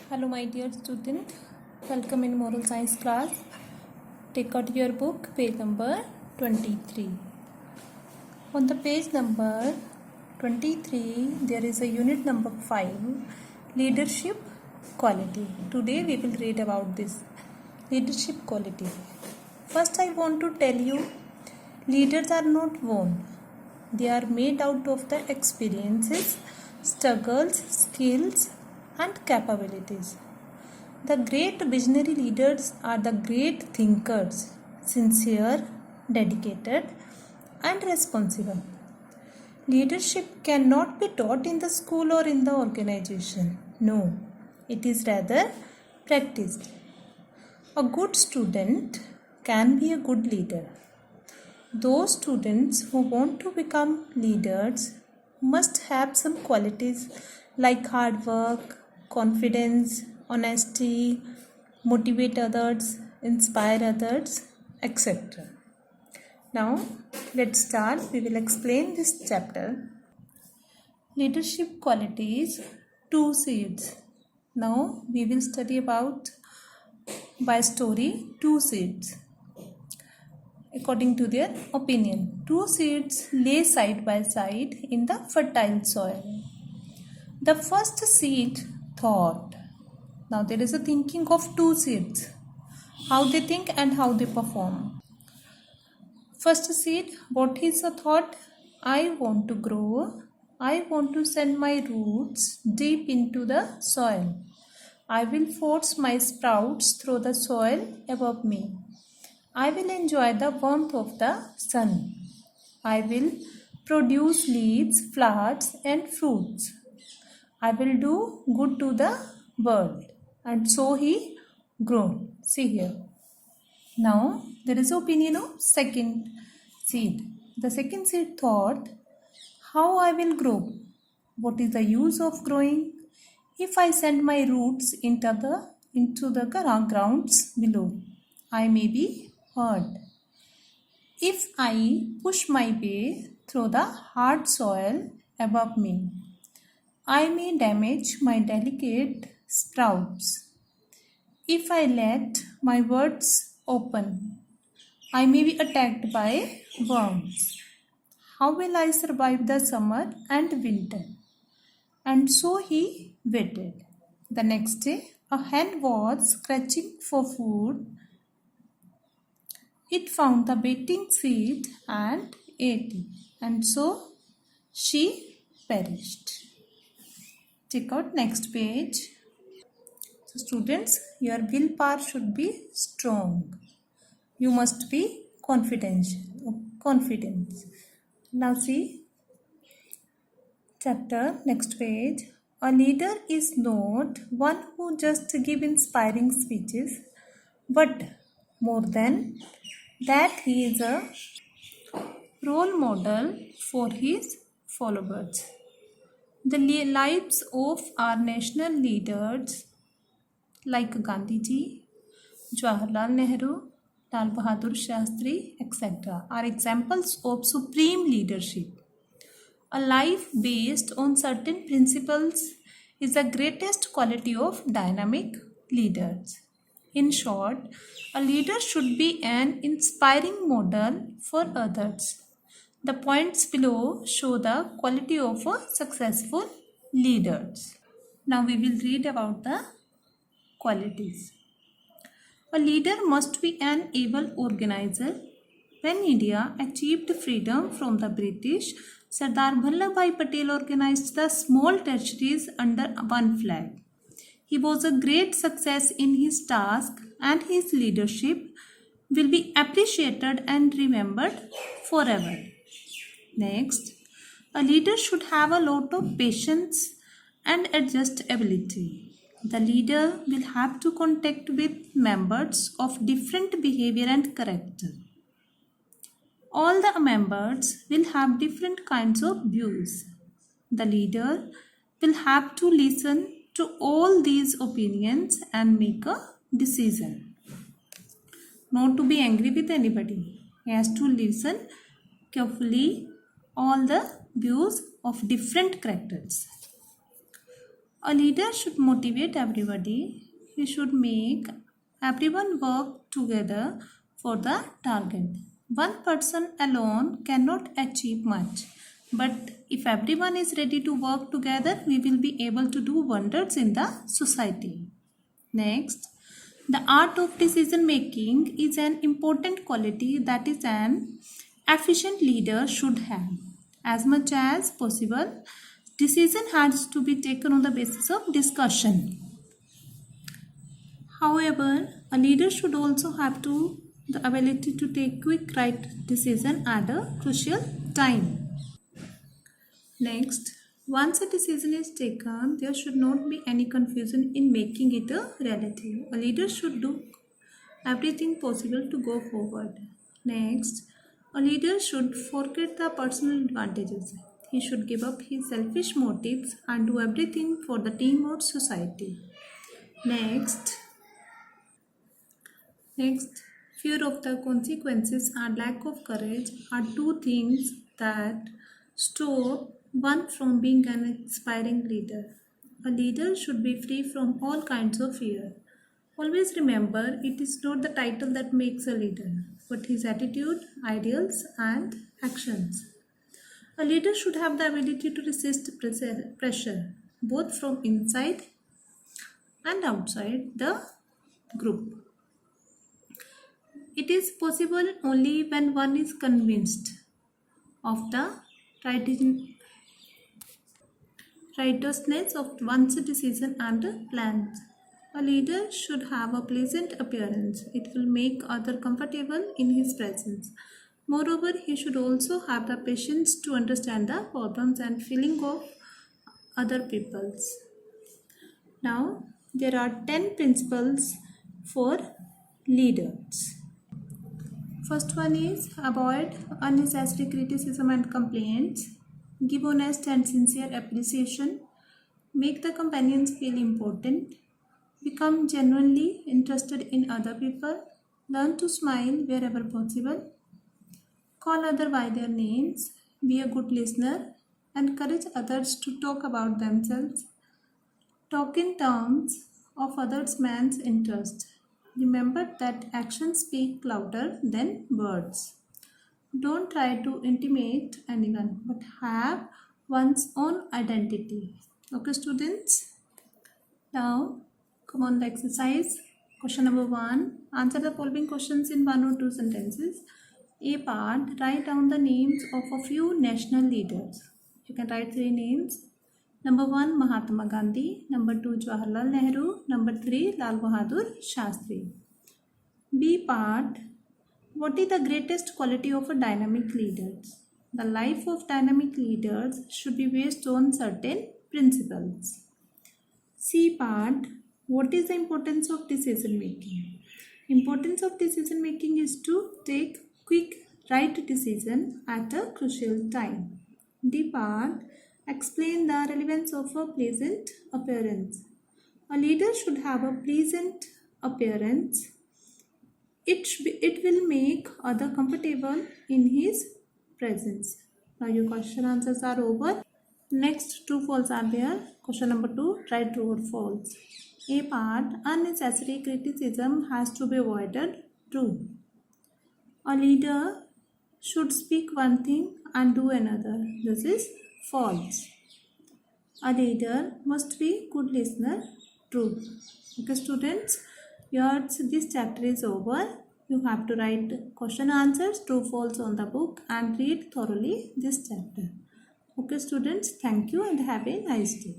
Hello my dear student, welcome in moral science class. Take out your book, page number 23. On the page number 23, there is a unit number 5, leadership quality. Today we will read about this leadership quality. First I want to tell you, leaders are not born. They are made out of the experiences, struggles, skills and capabilities. The great visionary leaders are the great thinkers, sincere, dedicated, and responsible. Leadership cannot be taught in the school or in the organization. No, it is rather practiced. A good student can be a good leader. Those students who want to become leaders must have some qualities like hard work, confidence, honesty, motivate others, inspire others, etc. Now, let's start. We will explain this chapter. Leadership qualities, 2 seeds. Now, we will study about by story 2 seeds. According to their opinion, 2 seeds lay side by side in the fertile soil. The first seed thought. Now there is a thinking of 2 seeds. How they think and how they perform. First seed, what is the thought? I want to grow. I want to send my roots deep into the soil. I will force my sprouts through the soil above me. I will enjoy the warmth of the sun. I will produce leaves, flowers and fruits. I will do good to the world. And so he grown. See here. Now there is opinion of second seed. The second seed thought, how I will grow? What is the use of growing? If I send my roots into the grounds below, I may be hurt. If I push my way through the hard soil above me, I may damage my delicate sprouts. If I let my words open, I may be attacked by worms. How will I survive the summer and winter? And so he waited. The next day, a hen was scratching for food. It found the baiting seed and ate it. And so she perished. Check out next page. So students, your willpower should be strong. You must be confident. Now see chapter, next page. A leader is not one who just give inspiring speeches, but more than that, he is a role model for his followers. The lives of our national leaders like Gandhi ji, Jawaharlal Nehru, Lal Bahadur Shastri, etc. are examples of supreme leadership. A life based on certain principles is the greatest quality of dynamic leaders. In short, a leader should be an inspiring model for others. The points below show the quality of a successful leaders. Now we will read about the qualities. A leader must be an able organizer. When India achieved freedom from the British, Sardar Vallabhbhai Patel organized the small territories under one flag. He was a great success in his task and his leadership will be appreciated and remembered forever. Next, a leader should have a lot of patience and adjustability. The leader will have to contact with members of different behavior and character. All the members will have different kinds of views. The leader will have to listen to all these opinions and make a decision. Not to be angry with anybody. He has to listen carefully all the views of different characters. A leader should motivate everybody. He should make everyone work together for the target. One person alone cannot achieve much. But if everyone is ready to work together, we will be able to do wonders in the society. Next, the art of decision making is an important quality that is an efficient leader should have. As much as possible, decision has to be taken on the basis of discussion. However, a leader should also have the ability to take quick right decision at a crucial time. Next, once a decision is taken, there should not be any confusion in making it a reality. A leader should do everything possible to go forward. Next, a leader should forget the personal advantages. He should give up his selfish motives and do everything for the team or society. Next, fear of the consequences and lack of courage are two things that stop one from being an inspiring leader. A leader should be free from all kinds of fear. Always remember, it is not the title that makes a leader, but his attitude, ideals, and actions. A leader should have the ability to resist pressure, both from inside and outside the group. It is possible only when one is convinced of the righteousness of one's decision and plans. A leader should have a pleasant appearance. It will make others comfortable in his presence. Moreover, he should also have the patience to understand the problems and feelings of other peoples. Now, there are 10 principles for leaders. First one is avoid unnecessary criticism and complaints. Give honest and sincere appreciation. Make the companions feel important. Become genuinely interested in other people. Learn to smile wherever possible. Call others by their names. Be a good listener. Encourage others to talk about themselves. Talk in terms of others' man's interest. Remember that actions speak louder than words. Don't try to intimidate anyone, but have one's own identity. Okay, students? Now, come on the exercise. Question number 1. Answer the following questions in 1 or 2 sentences. A part, write down the names of a few national leaders. You can write 3 names. Number 1, Mahatma Gandhi. Number 2, Jawaharlal Nehru. Number 3, Lal Bahadur Shastri. B part, what is the greatest quality of a dynamic leader? The life of dynamic leaders should be based on certain principles. C part, what is the importance of decision making? Importance of decision making is to take quick right decision at a crucial time. D part, explain the relevance of a pleasant appearance. A leader should have a pleasant appearance. It will make others comfortable in his presence. Now your question answers are over. Next, true false are there. Question number 2, write true or false. A part, unnecessary criticism has to be avoided. True. A leader should speak one thing and do another. This is false. A leader must be good listener. True. Okay, students, this chapter is over. You have to write question answers, true false on the book and read thoroughly this chapter. Okay, students, thank you and have a nice day.